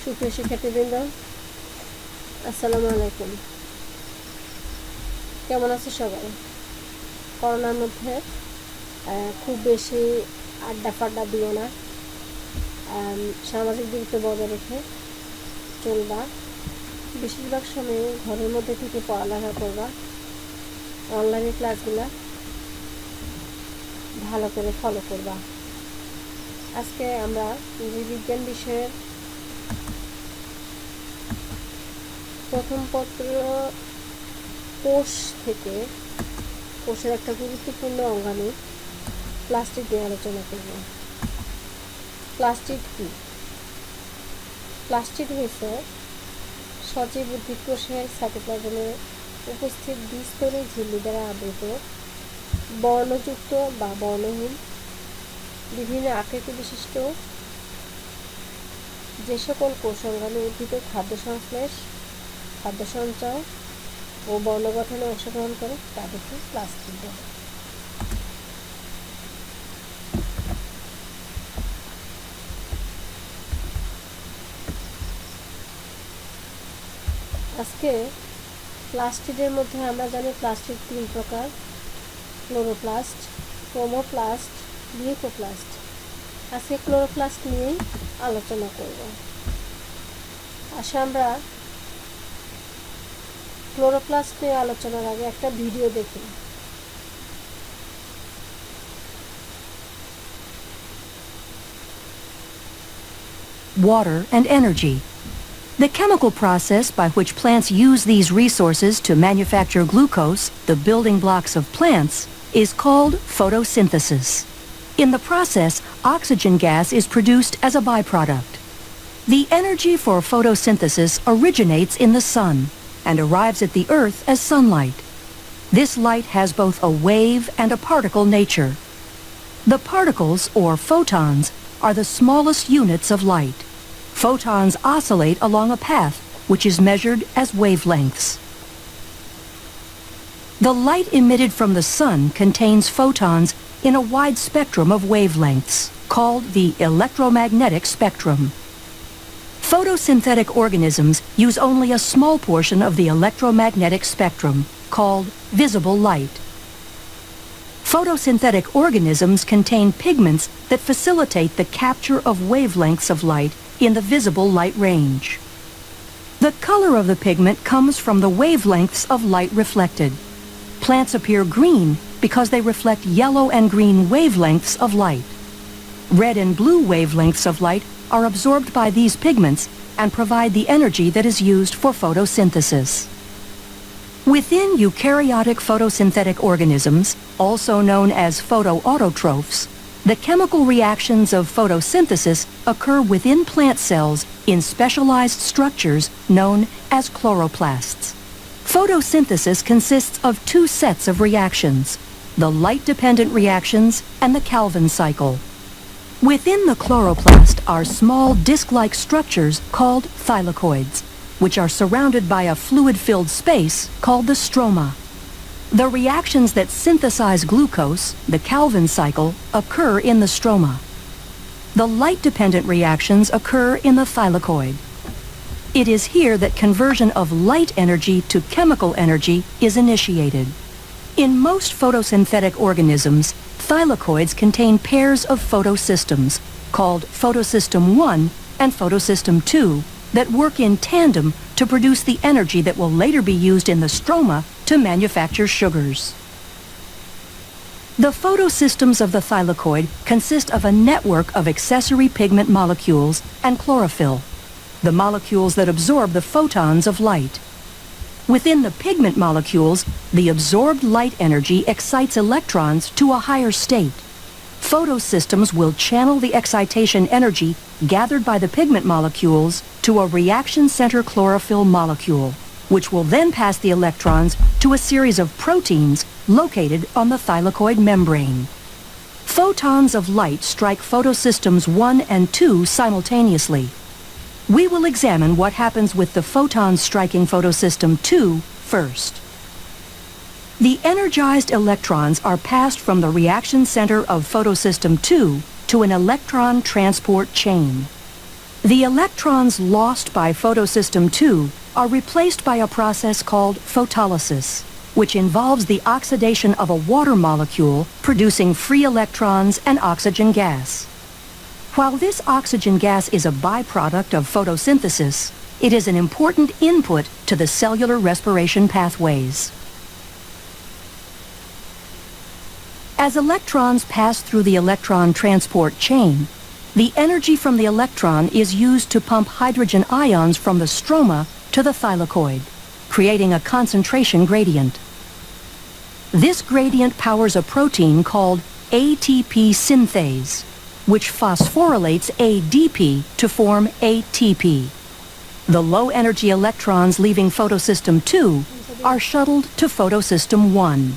সুপ্রিয় শিক্ষার্থীবৃন্দ, আসসালামু আলাইকুম। কেমন আছে সবাই? করোনার মধ্যে খুব বেশি আড্ডা ফাড্ডা দিও না, সামাজিক দূরত্ব বজায় রেখে চলবা। বেশিরভাগ সময়ে ঘরের মধ্যে থেকে পড়ালেখা করবা। অনলাইনে ক্লাসগুলো ভালো করে ফলো করবা। আজকে আমরা জীববিজ্ঞান বিষয়ের প্রথম পত্র কোষ থেকে কোষের একটা গুরুত্বপূর্ণ অঙ্গাণু প্লাস্টিক নিয়ে আলোচনা করব। প্লাস্টিক কি? প্লাস্টিক হয়েছে সজীব উদ্ভিদ কোষের সাইটোপ্লাজমে উপস্থিত দ্বিস্তরী ঝিল্লি দ্বারা আবৃত বর্ণযুক্ত বা বর্ণহীন বিভিন্ন আকৃতি বিশিষ্ট যে সকল কোষ অঙ্গাণু উদ্ভিদের খাদ্য সংশ্লেষ, খাদ্য সঞ্চয় ও বর্ণ গঠনে অংশগ্রহণ করে তাদেরকে প্লাস্টিক বলে। আজকে প্লাস্টিকের মধ্যে আমরা জানি প্লাস্টিক 3 প্রকার: ক্লোরোপ্লাস্ট, ক্রোমোপ্লাস্ট, লিউকোপ্লাস্ট। আজকে ক্লোরোপ্লাস্ট নিয়েই আলোচনা করব। আমরা ক্লোরোপ্লাস্ট নিয়ে আলোচনার আগে একটা ভিডিও দেখি। Water and energy. The chemical process by which plants use these resources to manufacture glucose, the building blocks of plants, is called photosynthesis. In the process, oxygen gas is produced as a byproduct. The energy for photosynthesis originates in the sun and arrives at the earth as sunlight. This light has both a wave and a particle nature. The particles, or photons, are the smallest units of light. Photons oscillate along a path which is measured as wavelengths. The light emitted from the sun contains photons in a wide spectrum of wavelengths, called the electromagnetic spectrum. Photosynthetic organisms use only a small portion of the electromagnetic spectrum, called visible light. Photosynthetic organisms contain pigments that facilitate the capture of wavelengths of light in the visible light range. The color of the pigment comes from the wavelengths of light reflected. Plants appear green because they reflect yellow and green wavelengths of light. Red and blue wavelengths of light are absorbed by these pigments and provide the energy that is used for photosynthesis. Within eukaryotic photosynthetic organisms, also known as photoautotrophs, the chemical reactions of photosynthesis occur within plant cells in specialized structures known as chloroplasts. Photosynthesis consists of 2 sets of reactions: the light-dependent reactions and the Calvin cycle. Within the chloroplast are small disc-like structures called thylakoids, which are surrounded by a fluid-filled space called the stroma. The reactions that synthesize glucose, the Calvin cycle, occur in the stroma. The light-dependent reactions occur in the thylakoid. It is here that conversion of light energy to chemical energy is initiated. In most photosynthetic organisms, thylakoids contain pairs of photosystems, called photosystem 1 and photosystem 2, that work in tandem to produce the energy that will later be used in the stroma to manufacture sugars. The photosystems of the thylakoid consist of a network of accessory pigment molecules and chlorophyll, the molecules that absorb the photons of light. Within the pigment molecules, the absorbed light energy excites electrons to a higher state. Photosystems will channel the excitation energy gathered by the pigment molecules to a reaction center chlorophyll molecule, which will then pass the electrons to a series of proteins located on the thylakoid membrane. Photons of light strike photosystems 1 and 2 simultaneously. We will examine what happens with the photons striking photosystem 2 first. The energized electrons are passed from the reaction center of photosystem 2 to an electron transport chain. The electrons lost by photosystem II are replaced by a process called photolysis, which involves the oxidation of a water molecule producing free electrons and oxygen gas. While this oxygen gas is a byproduct of photosynthesis, it is an important input to the cellular respiration pathways. As electrons pass through the electron transport chain, the energy from the electron is used to pump hydrogen ions from the stroma to the thylakoid, creating a concentration gradient. This gradient powers a protein called ATP synthase, which phosphorylates ADP to form ATP. The low-energy electrons leaving photosystem II are shuttled to photosystem I.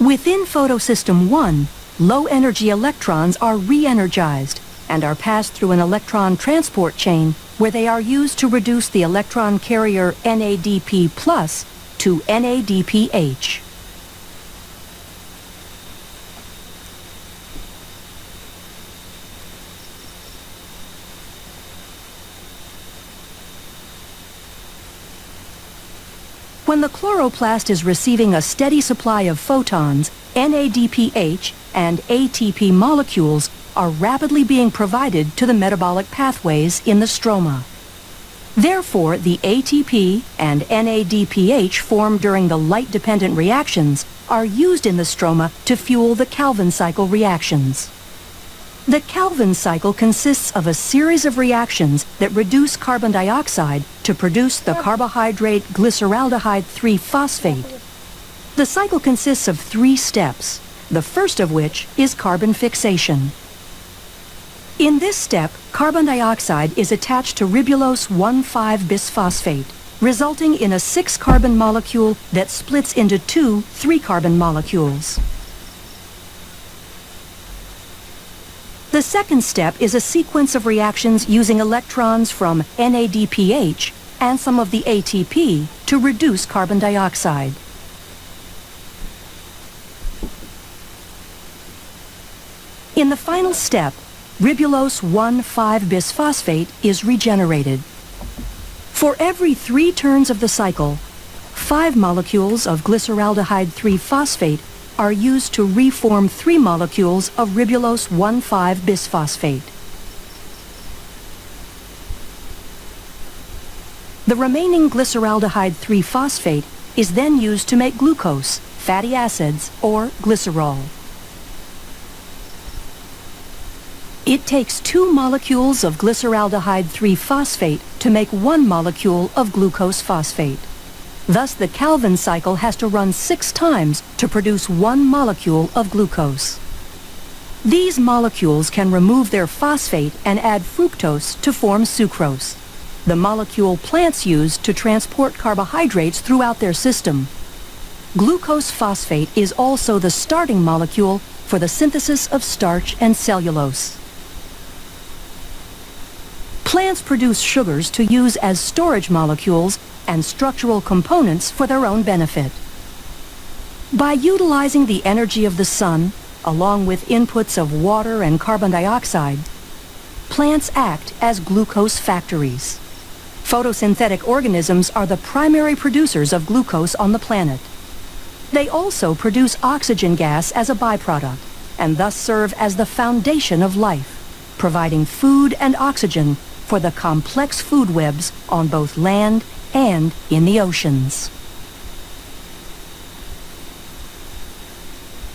Within photosystem I, low-energy electrons are re-energized and are passed through an electron transport chain where they are used to reduce the electron carrier NADP+ to NADPH. When the chloroplast is receiving a steady supply of photons, NADPH and ATP molecules are rapidly being provided to the metabolic pathways in the stroma. Therefore, the ATP and NADPH formed during the light-dependent reactions are used in the stroma to fuel the Calvin cycle reactions. The Calvin cycle consists of a series of reactions that reduce carbon dioxide to produce the carbohydrate glyceraldehyde 3-phosphate. The cycle consists of 3 steps, the first of which is carbon fixation. In this step, carbon dioxide is attached to ribulose 1,5-bisphosphate, resulting in a 6-carbon molecule that splits into 2 3-carbon molecules. The second step is a sequence of reactions using electrons from NADPH and some of the ATP to reduce carbon dioxide. In the final step, ribulose 1,5-bisphosphate is regenerated. For every 3 turns of the cycle, 5 molecules of glyceraldehyde 3-phosphate are used to reform 3 molecules of ribulose 1,5-bisphosphate. The remaining glyceraldehyde 3-phosphate is then used to make glucose, fatty acids, or glycerol. It takes 2 molecules of glyceraldehyde 3-phosphate to make 1 molecule of glucose phosphate. Thus, the Calvin cycle has to run 6 times to produce 1 molecule of glucose. These molecules can remove their phosphate and add fructose to form sucrose, the molecule plants use to transport carbohydrates throughout their system. Glucose phosphate is also the starting molecule for the synthesis of starch and cellulose. Plants produce sugars to use as storage molecules and structural components for their own benefit. By utilizing the energy of the sun, along with inputs of water and carbon dioxide, plants act as glucose factories. Photosynthetic organisms are the primary producers of glucose on the planet. They also produce oxygen gas as a byproduct, and thus serve as the foundation of life, providing food and oxygen for the complex food webs on both land and in the oceans.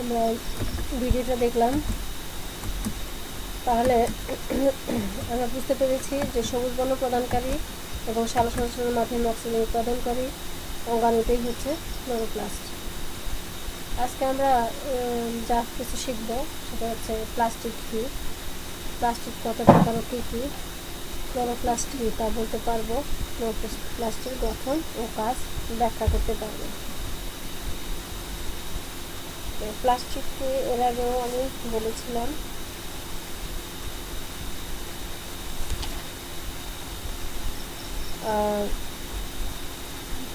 আমরা ভিডিওটা দেখলাম, তাহলে আমরা বুঝতে পেরেছি যে সবুজ বর্ণ প্রদানকারী এবং সালোকসংশ্লেষণের মাধ্যমে অক্সিজেন উৎপাদনকারী অঙ্গাণুটাই হচ্ছে ক্লোরোপ্লাস্ট। আজকে আমরা যা কিছু শিখব সেটা হচ্ছে প্লাস্টিক কী, প্লাস্টিক কত প্রকার ও কী কী, ক্লোরোপ্লাস্ট কী তা বলতে পারবো, ক্লোরোপ্লাস্টের গঠন ও কাজ ব্যাখ্যা করতে পারবো। প্লাস্টিককে এর আগেও আমি বলেছিলাম।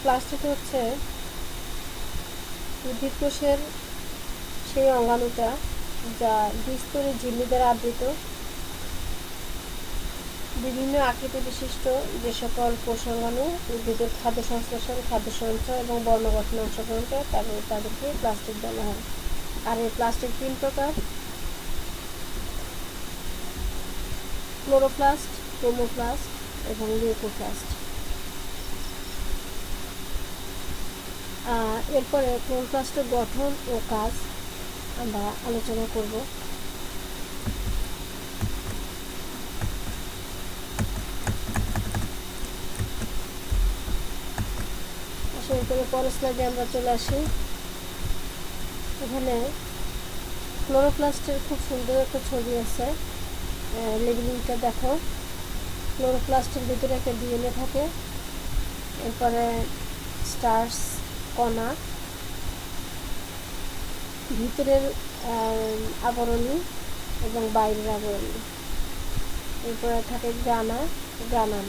প্লাস্টিক হচ্ছে উদ্ভিদ কোষের সেই অঙ্গাণুটা যা দ্বিস্তরী ঝিল্লি দ্বারা আবৃত। বিভিন্ন আকৃতি বিশিষ্ট যে সকল কোষাঙ্গাণু উদ্ভিদের খাদ্য সংশ্লেষণ, খাদ্য সঞ্চয় এবং বর্ণ গঠনে অংশগ্রহণ করে তাদেরকে প্লাস্টিড বলা হয়। আর এই প্লাস্টিক 3 প্রকার: ক্লোরোপ্লাস্ট, ক্রোমোপ্লাস্ট এবং লিউকোপ্লাস্ট। এরপরে ক্লোরোপ্লাস্টের গঠন ও কাজ আমরা আলোচনা করব। এরপরে পরের স্লাইডে আমরা চলে আসি। এখানে ক্লোরোপ্লাস্টের খুব সুন্দর একটা ছবি আছে, লেবেলিংটা দেখো। ক্লোরোপ্লাস্টের ভিতরে একটা ডিএনএ থাকে, এরপরে স্টার্চ কণা, ভিতরের আবরণী এবং বাইরের আবরণী, এরপরে থাকে গ্রানাম।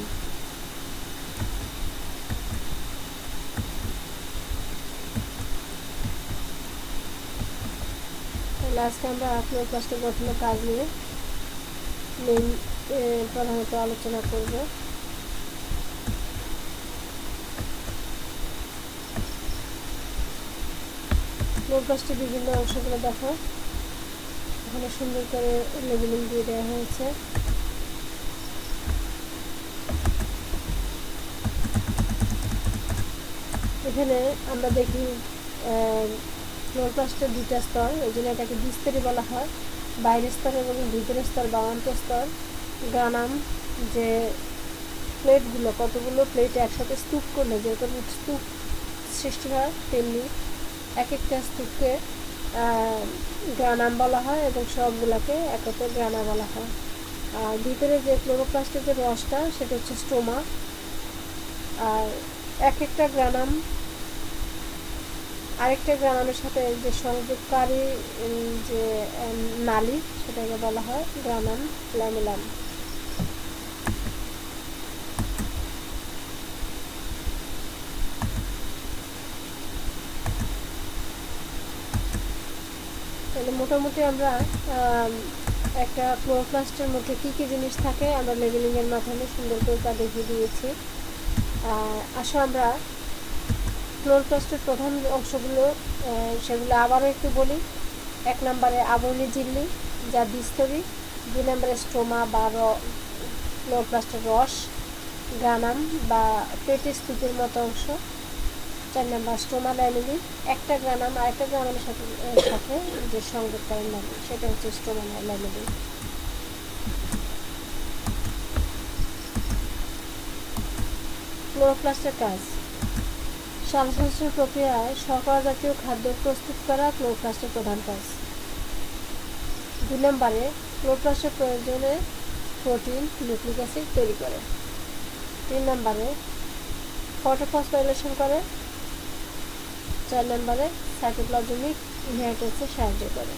তাহলে আজকে আমরা ক্লোরোপ্লাস্টের গঠনের কাজ নিয়ে প্রধানত আলোচনা করব। ক্লোরোপ্লাস্টের বিভিন্ন অংশগুলো দেখো, এখানে সুন্দর করে লেবেলিং দিয়ে দেওয়া হয়েছে। এখানে আমরা দেখি ক্লোরোপ্লাস্টের 2টা স্তর, এই জন্য এটাকে দ্বিস্তরী বলা হয়। বাইরের স্তর এবং ভিতরের স্তর বা অন্তঃস্তর। গ্রানাম, যে প্লেটগুলো, কতগুলো প্লেট একসাথে স্তূপ করলে যেরকম স্তূপ সৃষ্টি হয়, তেমনি এক একটা স্তূপকে গ্রানাম বলা হয় এবং সবগুলোকে একত্রে গ্রানা বলা হয়। আর ভিতরে যে ক্লোরোপ্লাস্টের যে রসটা, সেটা হচ্ছে স্টোমা। আর এক একটা গ্রানাম আরেকটা গ্রানামের সাথে যে সংযোগকারী যে নালী, সেটাকে বলা হয় গ্রানাম ল্যামেলাম। তাহলে মোটামুটি আমরা একটা ক্লোরোপ্লাস্টের মধ্যে কী কী জিনিস থাকে আমরা লেবেলিংয়ের মাধ্যমে সুন্দর করে তা দেখিয়ে দিয়েছি। আসো আমরা ক্লোরোপ্লাস্টের প্রধান অংশগুলো সেগুলো আবারও একটু বলি। 1 নম্বরে আবরণী ঝিল্লি, যা দ্বিস্তরী। 2 নম্বরে স্টোমা বা ক্লোরোপ্লাস্টের রস, গ্রানাম বা পেটের স্তূপের মতো অংশ। 4 নম্বর স্টোমা ল্যামেলি, একটা গ্রানাম আরেকটা গ্রানামের সাথে যে সংযোগকারী নালী, সেটা হচ্ছে স্টোমা ল্যামেলি। ক্লোরোপ্লাস্টের কাজ: শ্বাসপ্রশ্বাসের প্রক্রিয়ায় শর্করা জাতীয় খাদ্য প্রস্তুত করা ক্লোরোপ্লাস্টের প্রধান কাজ। 2 নম্বরে ক্লোরোপ্লাস্টের প্রয়োজনে প্রোটিন, নিউক্লিক অ্যাসিড তৈরি করে। 3 নম্বরে ফটোফসফোরাইলেশন করে। 4 নম্বরে সাইটোপ্লাজমিক ইনহেরিটেন্সে সাহায্য করে।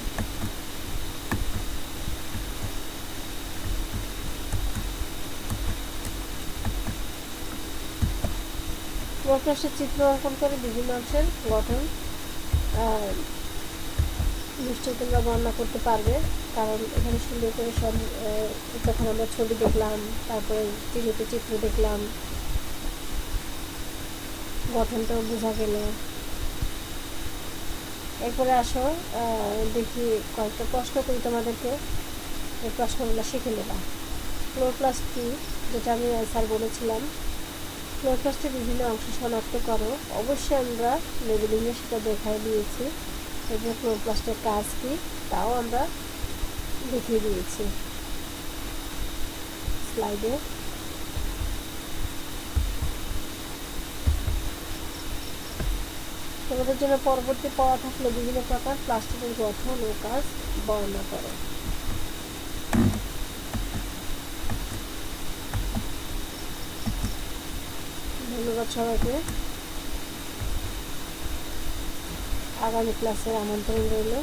ক্লোরোপ্লাস্টের চিত্র অঙ্কন করে বিভিন্ন অংশের গঠন নিশ্চয়ই তোমরা বর্ণনা করতে পারবে, কারণ এখানে সুন্দর করে সব যখন আমরা ছবি দেখলাম, তারপরে টিভিতে চিত্র দেখলাম, গঠনটাও বোঝা গেল। এরপরে আসো দেখি কয়েকটা প্রশ্ন করি তোমাদেরকে, এই প্রশ্নগুলো শিখে নেবা। ক্লোরোপ্লাস্ট কি, যেটা আমি অ্যান্সার বলেছিলাম। ক্লোরোপ্লাস্টের বিভিন্ন অংশ শনাক্ত করো, অবশ্যই আমরা লেবেলিংয়ে সেটা দেখাই দিয়েছি। এরপর ক্লোরোপ্লাস্টের কাজ কি, তাও আমরা দেখিয়ে দিয়েছি স্লাইডে। তোমাদের জন্য পরবর্তী পড়া থাকলে বিভিন্ন প্রকার প্লাস্টিকের গঠন ও কাজ বর্ণনা করো। ধন্যবাদ সবাইকে। আগামী ক্লাসের আমন্ত্রণ রইল।